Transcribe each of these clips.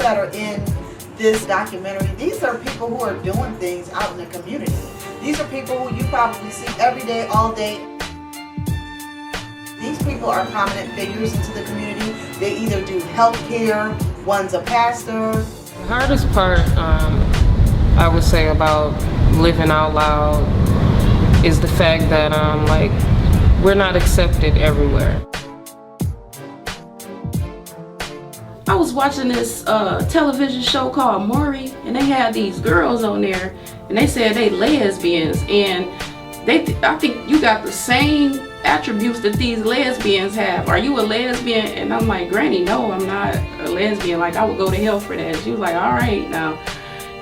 that are in this documentary, these are people who are doing things out in the community. These are people who you probably see every day, all day. These people are prominent figures into the community. They either do healthcare, one's a pastor. The hardest part, I would say, about living out loud is the fact that like, we're not accepted everywhere. I was watching this television show called Maury, and they had these girls on there, and they said they lesbians, and I think you got the same attributes that these lesbians have. Are you a lesbian? And I'm like, Granny, no, I'm not a lesbian. Like, I would go to hell for that. She was like, all right now.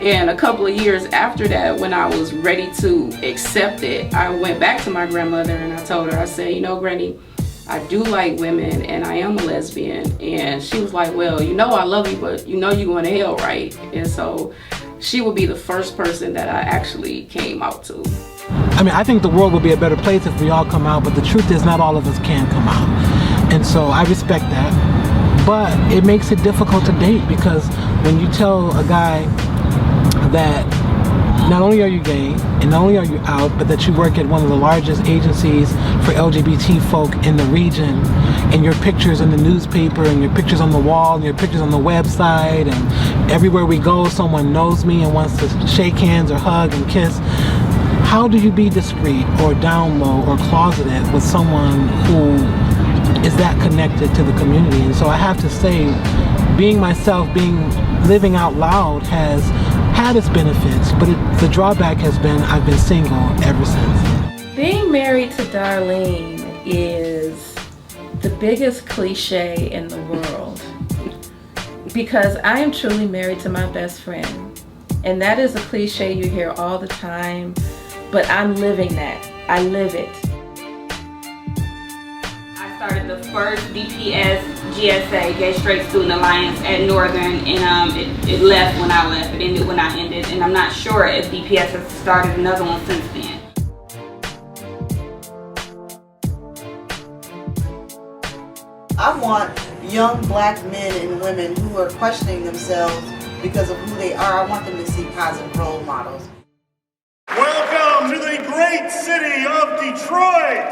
And a couple of years after that, when I was ready to accept it, I went back to my grandmother and I told her, I said, you know, Granny, I do like women and I am a lesbian. And she was like, well, you know I love you, but you know you're going to hell, right? And so she would be the first person that I actually came out to. I mean, I think the world would be a better place if we all come out, but the truth is not all of us can come out. And so I respect that. But it makes it difficult to date, because when you tell a guy that not only are you gay and not only are you out, but that you work at one of the largest agencies for LGBT folk in the region, and your pictures in the newspaper and your pictures on the wall and your pictures on the website, and everywhere we go someone knows me and wants to shake hands or hug and kiss. How do you be discreet or down low or closeted with someone who is that connected to the community? And so I have to say, being myself, living out loud has had its benefits, but the drawback has been I've been single ever since. Being married to Darlene is the biggest cliche in the world, because I am truly married to my best friend. And that is a cliche you hear all the time, but I'm living that. I live it. I started the first DPS GSA, Gay Straight Student Alliance, at Northern, and it left when I left. It ended when I ended, and I'm not sure if DPS has started another one since then. I want young black men and women who are questioning themselves because of who they are. I want them to see positive role models. Welcome to the great city of Detroit!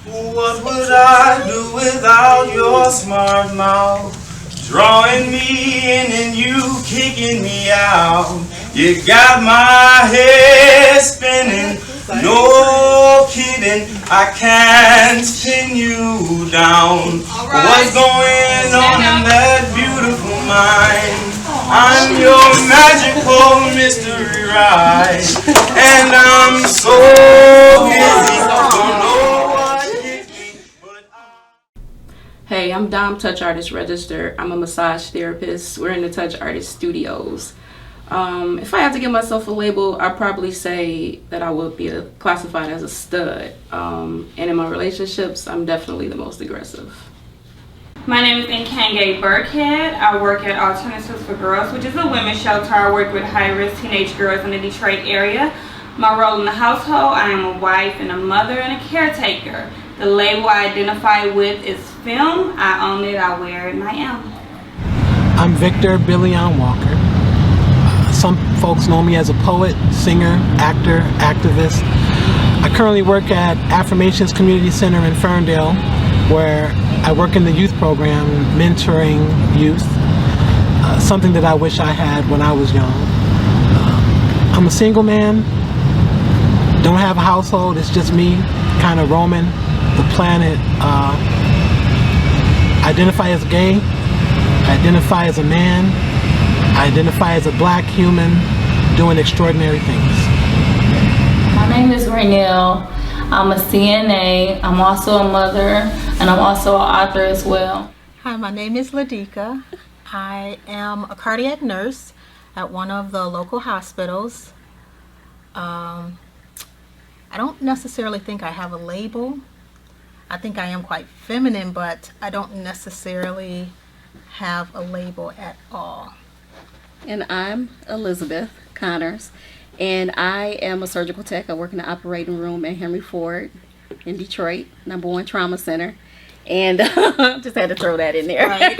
What would I do without your smart mouth? Drawing me in and you kicking me out. You got my head spinning, no kidding, I can't pin you down. What's going on in that beautiful mind? I'm your magical mystery ride, and I'm so busy, don't know what hit me, but Hey, I'm Dom Touch Artist Registered. I'm a massage therapist. We're in the Touch Artist Studios. If I had to give myself a label, I'd probably say that I would be classified as a stud. And in my relationships, I'm definitely the most aggressive. My name is Nkange Burkhead. I work at Alternatives for Girls, which is a women's shelter. I work with high-risk teenage girls in the Detroit area. My role in the household, I am a wife and a mother and a caretaker. The label I identify with is film. I own it, I wear it, and I am. I'm Victor Billion Walker. Some folks know me as a poet, singer, actor, activist. I currently work at Affirmations Community Center in Ferndale, where I work in the youth program, mentoring youth, something that I wish I had when I was young. I'm a single man, don't have a household, it's just me kind of roaming the planet. I identify as gay, I identify as a man, I identify as a black human doing extraordinary things. My name is Raynell. I'm a CNA. I'm also a mother, and I'm also an author as well. Hi, my name is Ladika. I am a cardiac nurse at one of the local hospitals. I don't necessarily think I have a label. I think I am quite feminine, but I don't necessarily have a label at all. And I'm Elizabeth Connors, and I am a surgical tech. I work in the operating room at Henry Ford in Detroit, #1 trauma center. And just had to throw that in there. Right.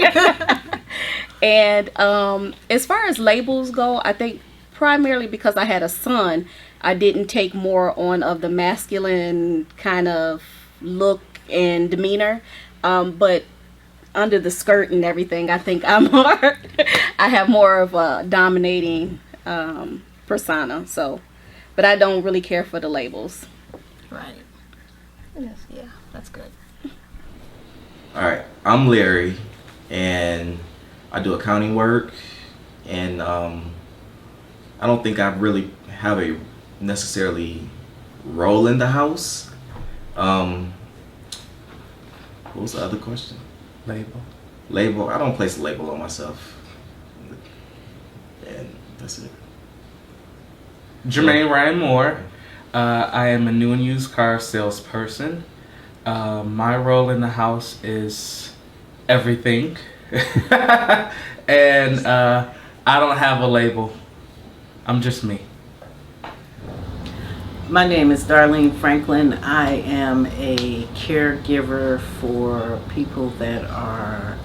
And as far as labels go, I think primarily because I had a son, I didn't take more on of the masculine kind of look and demeanor. But under the skirt and everything, I think I have more of a dominating persona. So, but I don't really care for the labels. Right. Yes, yeah, that's good. All right, I'm Larry, and I do accounting work, and I don't think I really have a necessarily role in the house. What was the other question? Label. I don't place a label on myself, and that's it. Jermaine Ryan Moore. I am a new and used car salesperson. My role in the house is everything. And I don't have a label. I'm just me. My name is Darlene Franklin. I am a caregiver for people that are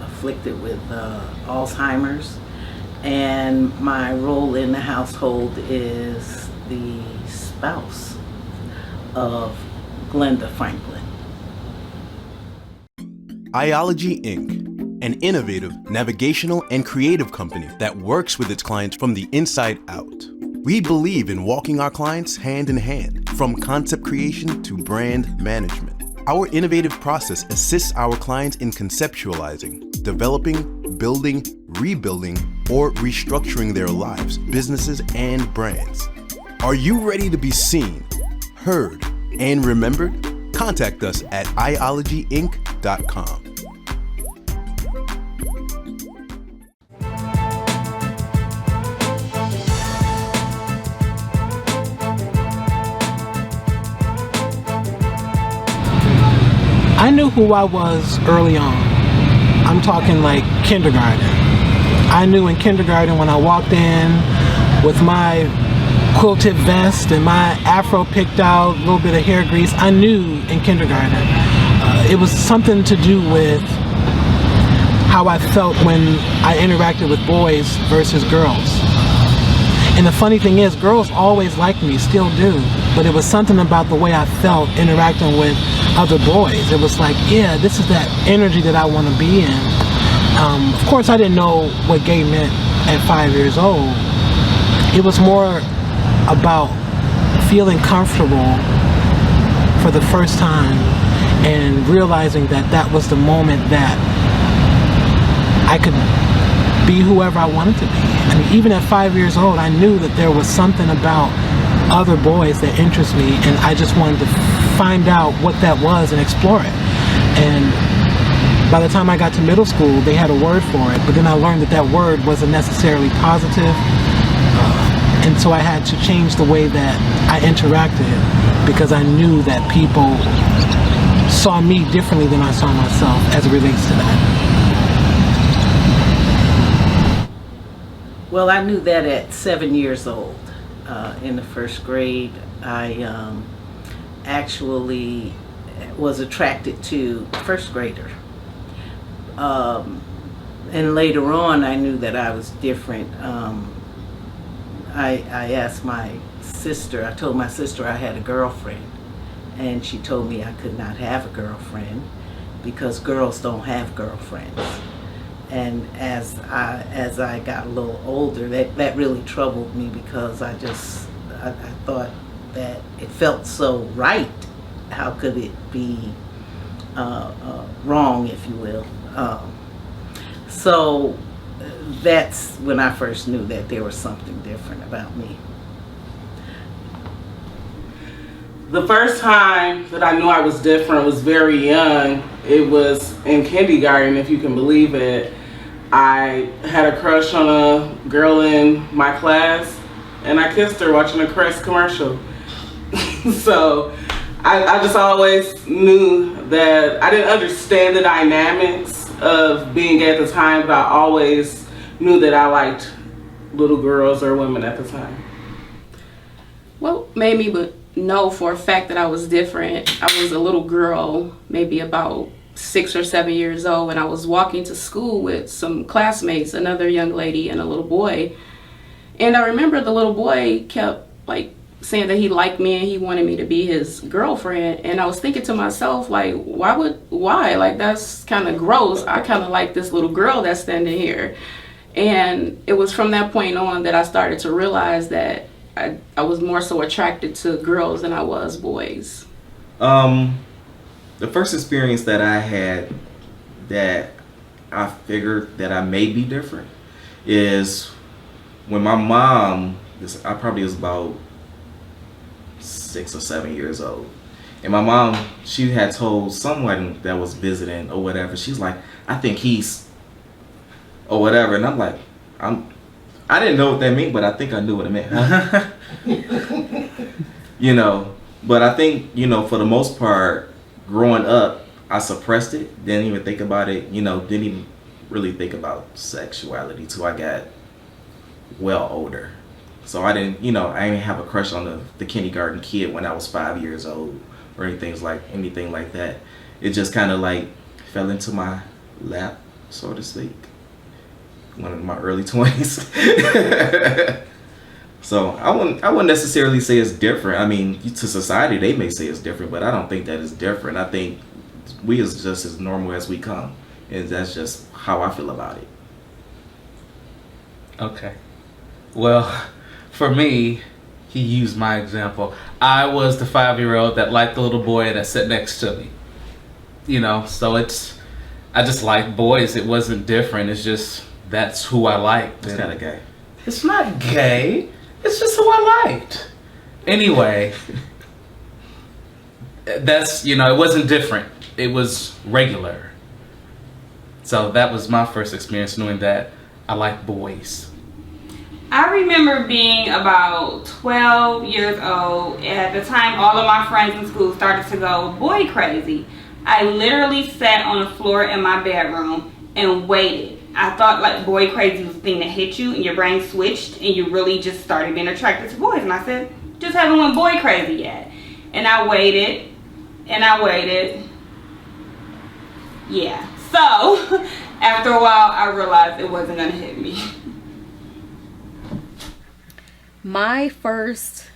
afflicted with Alzheimer's. And my role in the household is the spouse of Glenda Franklin. Iology Inc., an innovative, navigational, and creative company that works with its clients from the inside out. We believe in walking our clients hand in hand, from concept creation to brand management. Our innovative process assists our clients in conceptualizing, developing, building, rebuilding, or restructuring their lives, businesses, and brands. Are you ready to be seen, heard, and remembered? Contact us at iologyinc.com. I knew who I was early on. I'm talking like kindergarten. I knew in kindergarten when I walked in with my quilted vest and my afro picked out, a little bit of hair grease. I knew in kindergarten. It was something to do with how I felt when I interacted with boys versus girls. And the funny thing is, girls always liked me, still do, but it was something about the way I felt interacting with other boys. It was like, yeah, this is that energy that I want to be in. Of course, I didn't know what gay meant at 5 years old. It was more about feeling comfortable for the first time and realizing that that was the moment that I could be whoever I wanted to be. I mean, even at 5 years old, I knew that there was something about other boys that interested me, and I just wanted to find out what that was and explore it. And by the time I got to middle school, they had a word for it, but then I learned that that word wasn't necessarily positive, and so I had to change the way that I interacted, because I knew that people saw me differently than I saw myself as it relates to that. Well, I knew that at 7 years old. In the first grade, I actually was attracted to a first grader. And later on, I knew that I was different. I asked my sister, I told my sister I had a girlfriend, and she told me I could not have a girlfriend because girls don't have girlfriends. And as I got a little older, that really troubled me, because I thought that it felt so right. How could it be wrong, if you will? So that's when I first knew that there was something different about me. The first time that I knew I was different was very young. It was in kindergarten, if you can believe it. I had a crush on a girl in my class, and I kissed her watching a Crest commercial. So I just always knew that I didn't understand the dynamics of being gay at the time, but I always knew that I liked little girls or women at the time. What made me know for a fact that I was different. I was a little girl, maybe about 6 or 7 years old, and I was walking to school with some classmates, another young lady and a little boy. And I remember the little boy kept like saying that he liked me and he wanted me to be his girlfriend. And I was thinking to myself, like, why? Like, that's kind of gross. I kind of like this little girl that's standing here. And it was from that point on that I started to realize that I was more so attracted to girls than I was boys. The first experience that I had that I figured that I may be different is when my mom, I probably was about 6 or 7 years old. And my mom, she had told someone that was visiting or whatever, she's like, I think he's, or whatever. And I'm like, I didn't know what that meant, but I think I knew what it meant. Huh? You know, but I think, you know, for the most part, growing up, I suppressed it, didn't even think about it, you know, didn't even really think about sexuality till I got well older. So I didn't have a crush on the kindergarten kid when I was 5 years old or anything like that. It just kind of like fell into my lap, so to speak, one of my early 20s. So I wouldn't necessarily say it's different. I mean, to society they may say it's different, but I don't think that it's different. I think we is just as normal as we come, and that's just how I feel about it. Okay. Well, for me, he used my example. I was the 5-year-old that liked the little boy that sat next to me. You know, so I just like boys. It wasn't different. It's just that's who I liked. It's kind of gay. It's not gay. It's just who I liked. Anyway, that's, you know, it wasn't different. It was regular. So that was my first experience knowing that I like boys. I remember being about 12 years old. At the time, all of my friends in school started to go boy crazy. I literally sat on the floor in my bedroom and waited. I thought like boy crazy was the thing that hit you and your brain switched and you really just started being attracted to boys. And I said, just haven't went boy crazy yet. And I waited and I waited. Yeah. So after a while, I realized it wasn't going to hit me. My first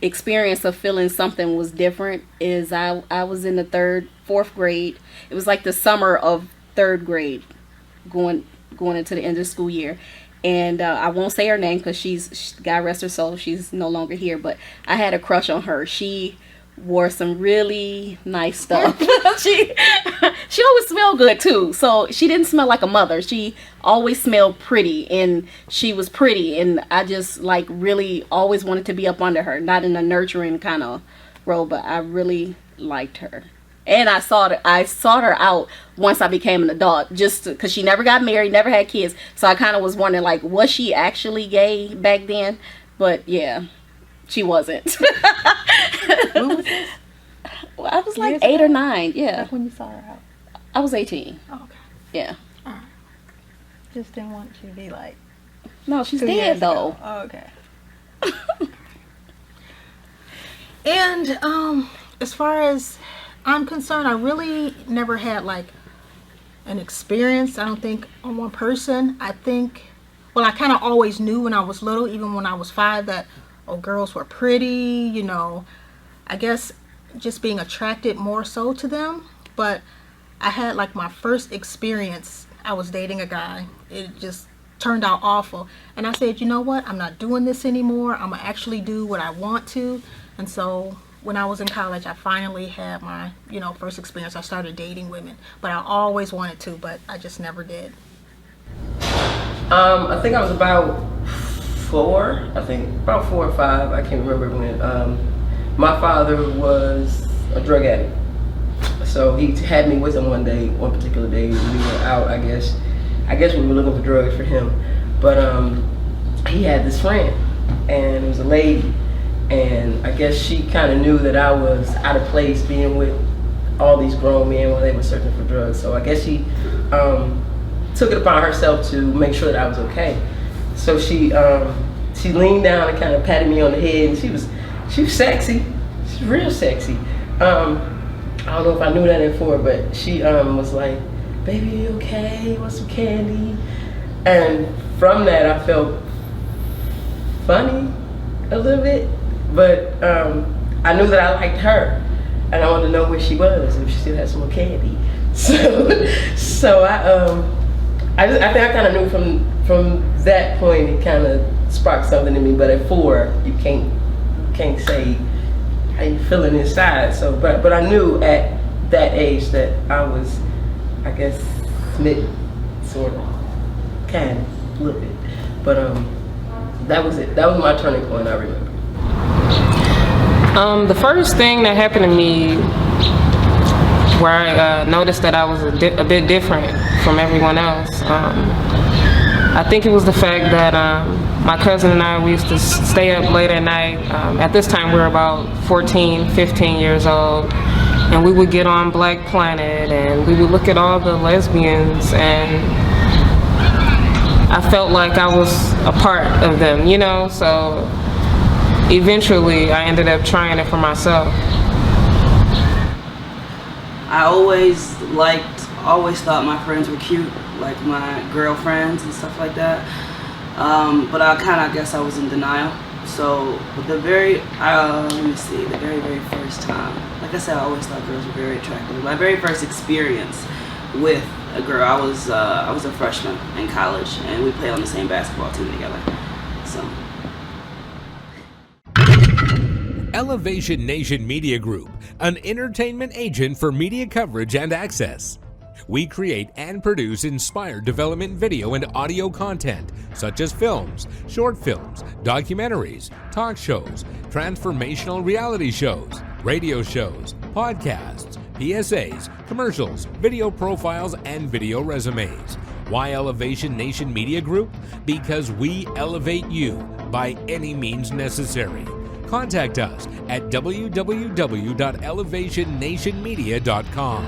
experience of feeling something was different is I was in the fourth grade. It was like the summer of 3rd grade, going into the end of the school year. And I won't say her name because God rest her soul, she's no longer here, but I had a crush on her. She wore some really nice stuff. she always smelled good too, so she didn't smell like a mother. She always smelled pretty, and she was pretty, and I just like really always wanted to be up under her, not in a nurturing kind of role, but I really liked her. And I sought her out once I became an adult, just because she never got married, never had kids. So I kind of was wondering, like, was she actually gay back then? But yeah, she wasn't. When was this? Well, I was like 8 or 9. Yeah. Like when you saw her out? I was 18. Oh, okay. Yeah. Just didn't want you to be like. No, she's dead though. Oh, okay. And as far as I'm concerned, I really never had like an experience, I don't think, on one person. I think, well, I kind of always knew when I was little, even when I was 5, that girls were pretty, you know. I guess just being attracted more so to them. But I had like my first experience. I was dating a guy. It just turned out awful. And I said, you know what? I'm not doing this anymore. I'm going to actually do what I want to. And so when I was in college, I finally had my, first experience. I started dating women. But I always wanted to, but I just never did. I think I was about 4. About 4 or 5. I can't remember when. My father was a drug addict. So he had me with him one particular day. We were out, I guess we were looking for drugs for him. But he had this friend, and it was a lady. And I guess she kind of knew that I was out of place being with all these grown men while they were searching for drugs. So I guess she took it upon herself to make sure that I was okay. So she leaned down and kind of patted me on the head, and she was She was sexy. She's real sexy. I don't know if I knew that before, but she was like, "Baby, you okay? Want some candy?" And from that, I felt funny a little bit, but I knew that I liked her, and I wanted to know where she was, if she still had some more candy. So I think I kind of knew from that point. It kind of sparked something in me. But at 4, you can't say how you feeling inside. So, but I knew at that age that I was, I guess, smitten, sort of, kind of, a little bit. But that was it. That was my turning point. I remember. The first thing that happened to me, where I noticed that I was a bit different from everyone else, I think it was the fact that my cousin and I, we used to stay up late at night. At this time we were about 14, 15 years old, and we would get on Black Planet and we would look at all the lesbians, and I felt like I was a part of them, you know, so eventually I ended up trying it for myself. I always thought my friends were cute, like my girlfriends and stuff like that. But I guess I was in denial. So the very first time, like I said, I always thought girls were very attractive. My very first experience with a girl, I was a freshman in college, and we played on the same basketball team together. So. Elevation Nation Media Group, an entertainment agent for media coverage and access. We create and produce inspired development video and audio content, such as films, short films, documentaries, talk shows, transformational reality shows, radio shows, podcasts, PSAs, commercials, video profiles, and video resumes. Why Elevation Nation Media Group? Because we elevate you by any means necessary. Contact us at www.elevationnationmedia.com.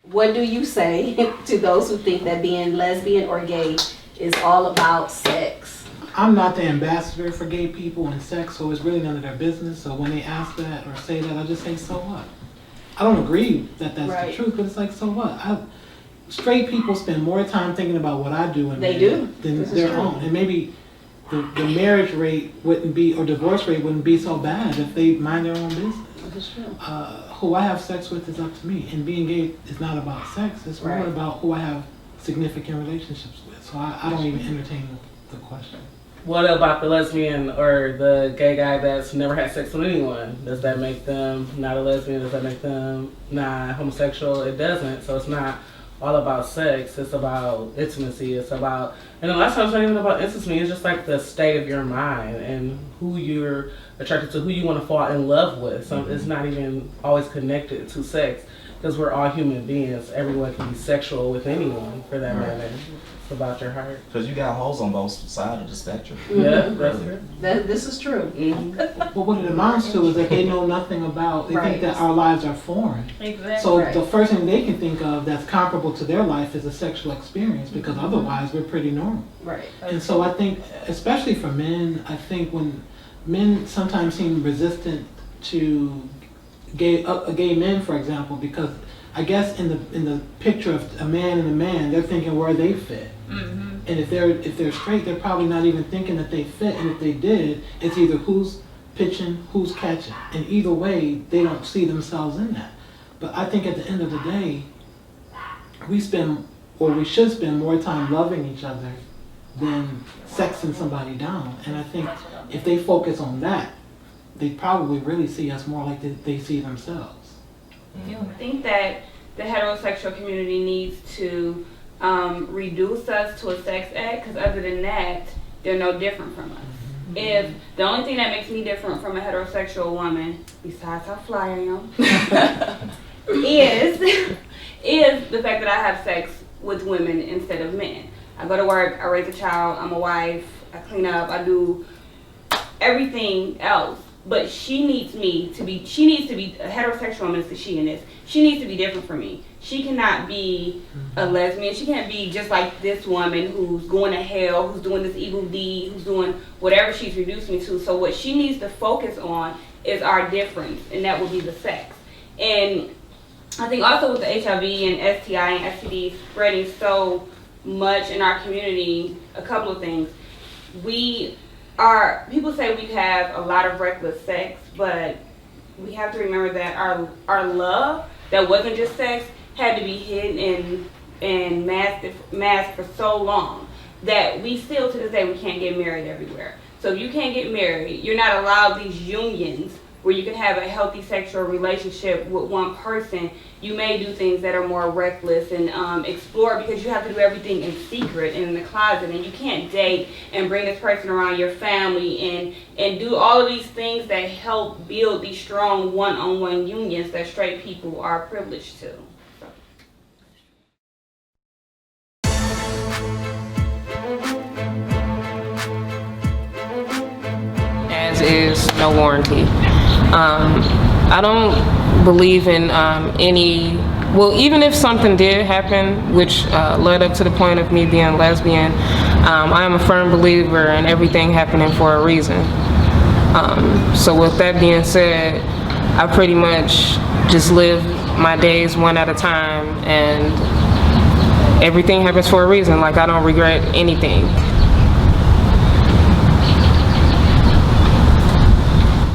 What do you say to those who think that being lesbian or gay is all about sex? I'm not the ambassador for gay people and sex, so it's really none of their business. So when they ask that or say that, I just say, so what? I don't agree that that's the truth, but it's like, so what? Straight people spend more time thinking about what I do and than their own. And maybe the marriage rate wouldn't be, or divorce rate wouldn't be so bad if they mind their own business. That's true. Who I have sex with is up to me. And being gay is not about sex. It's more about who I have significant relationships with. So I don't even entertain the question. What about the lesbian or the gay guy that's never had sex with anyone? Does that make them not a lesbian? Does that make them not homosexual? It doesn't. So it's not all about sex. It's about intimacy. It's about, and a lot of times it's not even about intimacy. It's just like the state of your mind and who you're attracted to, who you want to fall in love with. So it's not even always connected to sex, because we're all human beings. Everyone can be sexual with anyone, for that matter. It's about your heart. Because you got hoes on both sides of the spectrum. Yeah, that's true. This is true. But what it amounts to is that they know nothing about, they think that our lives are foreign. Exactly. So the first thing they can think of that's comparable to their life is a sexual experience, because otherwise we're pretty normal. Right. And so I think, especially for men, I think when men sometimes seem resistant to gay men, for example, because I guess in the picture of a man and a man, they're thinking where they fit. Mm-hmm. And if they're straight, they're probably not even thinking that they fit. And if they did, it's either who's pitching, who's catching. And either way, they don't see themselves in that. But I think at the end of the day, we should spend more time loving each other than sexing somebody down. And I think if they focus on that, they probably really see us more like they see themselves. You think that the heterosexual community needs to reduce us to a sex act? Because other than that, they're no different from us. Mm-hmm. If the only thing that makes me different from a heterosexual woman, besides how fly I am, is the fact that I have sex with women instead of men. I go to work, I raise a child, I'm a wife, I clean up, I do everything else. But she needs to be a heterosexual woman, is the she in this. She needs to be different from me. she cannot be a lesbian. She can't be just like this woman who's going to hell, who's doing this evil deed, who's doing whatever she's reduced me to. So what she needs to focus on is our difference, and that will be the sex. And I think also with the HIV and STI and STD spreading so much in our community, a couple of things. People say we have a lot of reckless sex, but we have to remember that our love that wasn't just sex had to be hidden and masked for so long that we still to this day we can't get married everywhere. So if you can't get married, you're not allowed these unions where you can have a healthy sexual relationship with one person. You may do things that are more reckless and explore, because you have to do everything in secret and in the closet, and you can't date and bring this person around your family and do all of these things that help build these strong one-on-one unions that straight people are privileged to. As is, no warranty. I don't believe in even if something did happen, which led up to the point of me being lesbian, I am a firm believer in everything happening for a reason. So with that being said, I pretty much just live my days one at a time, and everything happens for a reason. Like, I don't regret anything.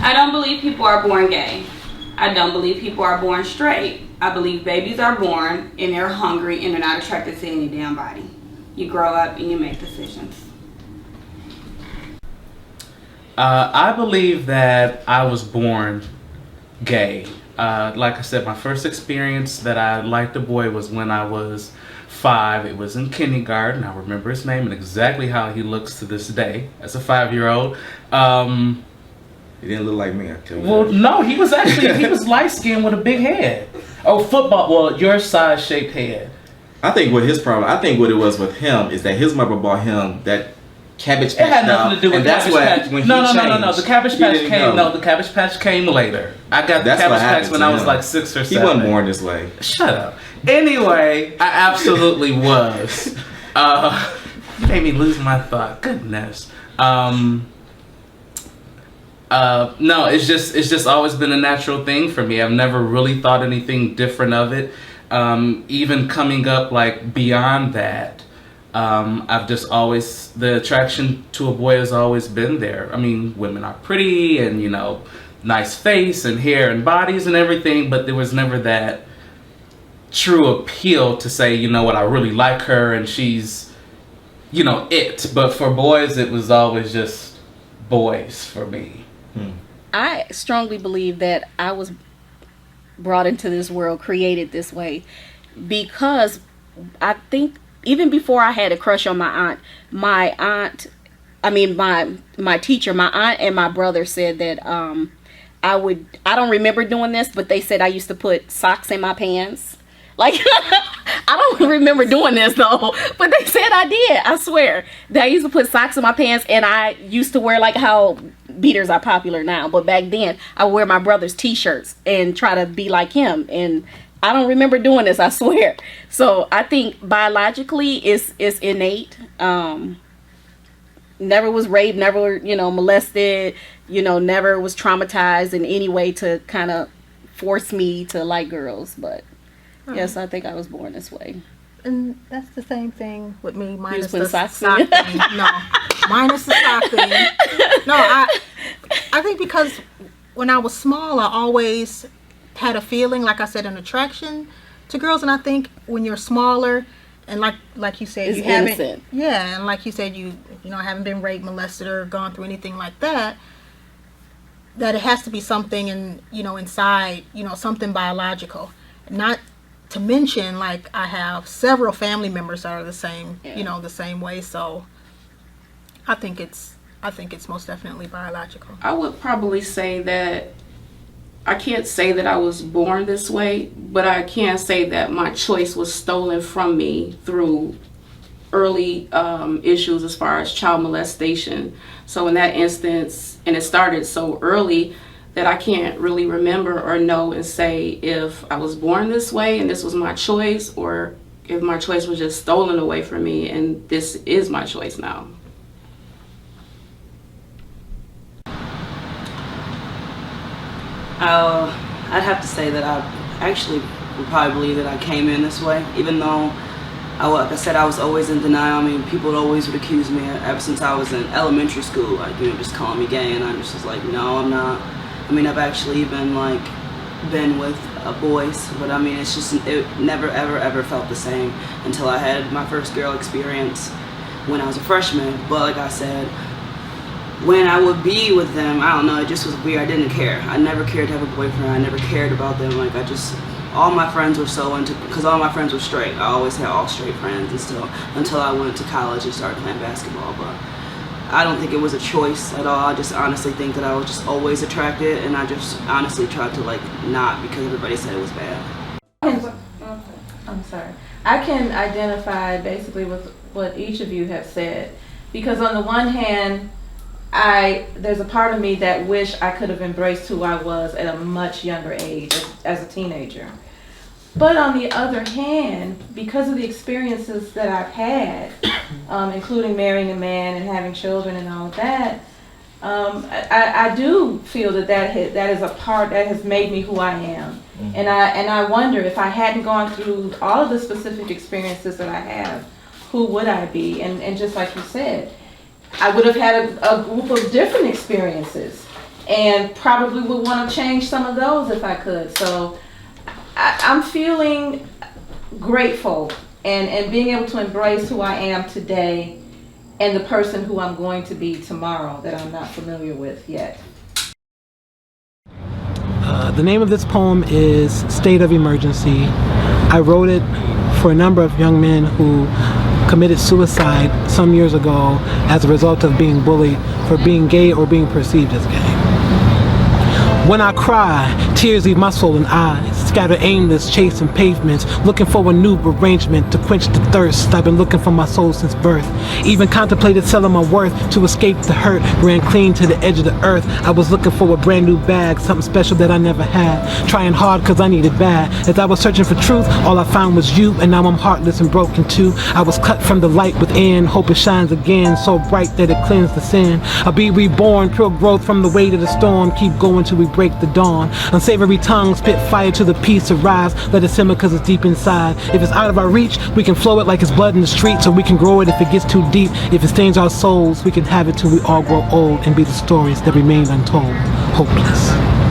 I don't believe people are born gay. I don't believe people are born straight. I believe babies are born and they're hungry and they're not attracted to any damn body. You grow up and you make decisions. I believe that I was born gay. Like I said, my first experience that I liked a boy was when I was 5. It was in kindergarten. I remember his name and exactly how he looks to this day as a 5-year-old. He didn't look like me, I tell you. Well, no, he was light skinned with a big head. Oh, football. Well, your size shaped head. I think what it was with him is that his mother bought him that Cabbage Patch. It had nothing to do with Cabbage Patch. No. The Cabbage Patch came. No, the Cabbage Patch came later. I got the Cabbage Patch when I was like 6 or 7. He wasn't born this way. Shut up. Anyway, I absolutely was. You made me lose my thought. Goodness. No, it's just always been a natural thing for me. I've never really thought anything different of it. Even coming up like beyond that, I've just always, the attraction to a boy has always been there. I mean, women are pretty and, you know, nice face and hair and bodies and everything, but there was never that true appeal to say, you know what, I really like her and she's, you know, it. But for boys, it was always just boys for me. I strongly believe that I was brought into this world, created this way, because I think even before I had a crush on my teacher, my aunt and my brother said that I don't remember doing this, but they said I used to put socks in my pants. Like, I don't remember doing this though, but they said I did. I swear. That I used to put socks in my pants, and I used to wear, like how beaters are popular now, but back then I would wear my brother's t-shirts and try to be like him, and I don't remember doing this, I swear. So I think biologically it's innate. Never was raped, never, molested, never was traumatized in any way to kind of force me to like girls, but yes, I think I was born this way. And that's the same thing with me, minus the the sock sock thing. thing. No, minus the sock thing. No, I think because when I was small, I always had a feeling, like I said, an attraction to girls. And I think when you're smaller, and like you said, It's you haven't, innocent. yeah, and like you said, you haven't been raped, molested, or gone through anything like that. That it has to be something inside, something biological, not. To mention, like, I have several family members that are the same, the same way. So I think it's most definitely biological. I would probably say that I can't say that I was born this way, but I can say that my choice was stolen from me through early issues as far as child molestation. So in that instance, and it started so early, that I can't really remember or know and say if I was born this way and this was my choice, or if my choice was just stolen away from me and this is my choice now. I'd have to say that I actually would probably believe that I came in this way, even though, like I said, I was always in denial. I mean, people always would accuse me ever since I was in elementary school, like, you know, just calling me gay, and I just was like, no, I'm not. I mean, I've actually been with boys, but I mean, it's just, it never ever felt the same until I had my first girl experience when I was a freshman. But like I said, when I would be with them, I don't know, it just was weird. I didn't care. I never cared to have a boyfriend. I never cared about them. Like, all my friends were so into, because all my friends were straight. I always had all straight friends and still, until I went to college and started playing basketball. But I don't think it was a choice at all. I just honestly think that I was just always attracted, and I just honestly tried to not, because everybody said it was bad. I'm sorry. I can identify basically with what each of you have said, because on the one hand, there's a part of me that wish I could have embraced who I was at a much younger age, as a teenager. But on the other hand, because of the experiences that I've had, including marrying a man and having children and all of that, I do feel that is a part that has made me who I am. Mm-hmm. And I wonder, if I hadn't gone through all of the specific experiences that I have, who would I be? And just like you said, I would have had a group of different experiences, and probably would want to change some of those if I could. So I'm feeling grateful and being able to embrace who I am today and the person who I'm going to be tomorrow that I'm not familiar with yet. The name of this poem is State of Emergency. I wrote it for a number of young men who committed suicide some years ago as a result of being bullied for being gay or being perceived as gay. When I cry, tears leave my swollen eyes, scatter aimless, chasing pavements, looking for a new arrangement to quench the thirst. I've been looking for my soul since birth. Even contemplated selling my worth to escape the hurt. Ran clean to the edge of the earth. I was looking for a brand new bag, something special that I never had. Trying hard cause I needed bad. As I was searching for truth, all I found was you, and now I'm heartless and broken too. I was cut from the light within, hope it shines again, so bright that it cleansed the sin. I'll be reborn, pure growth from the weight of the storm. Keep going till we break the dawn. Unsavory tongues spit fire to the peace arise. Let it simmer cause it's deep inside. If it's out of our reach, we can flow it like it's blood in the street, so we can grow it if it gets too deep. If it stains our souls, we can have it till we all grow old and be the stories that remain untold. Hopeless.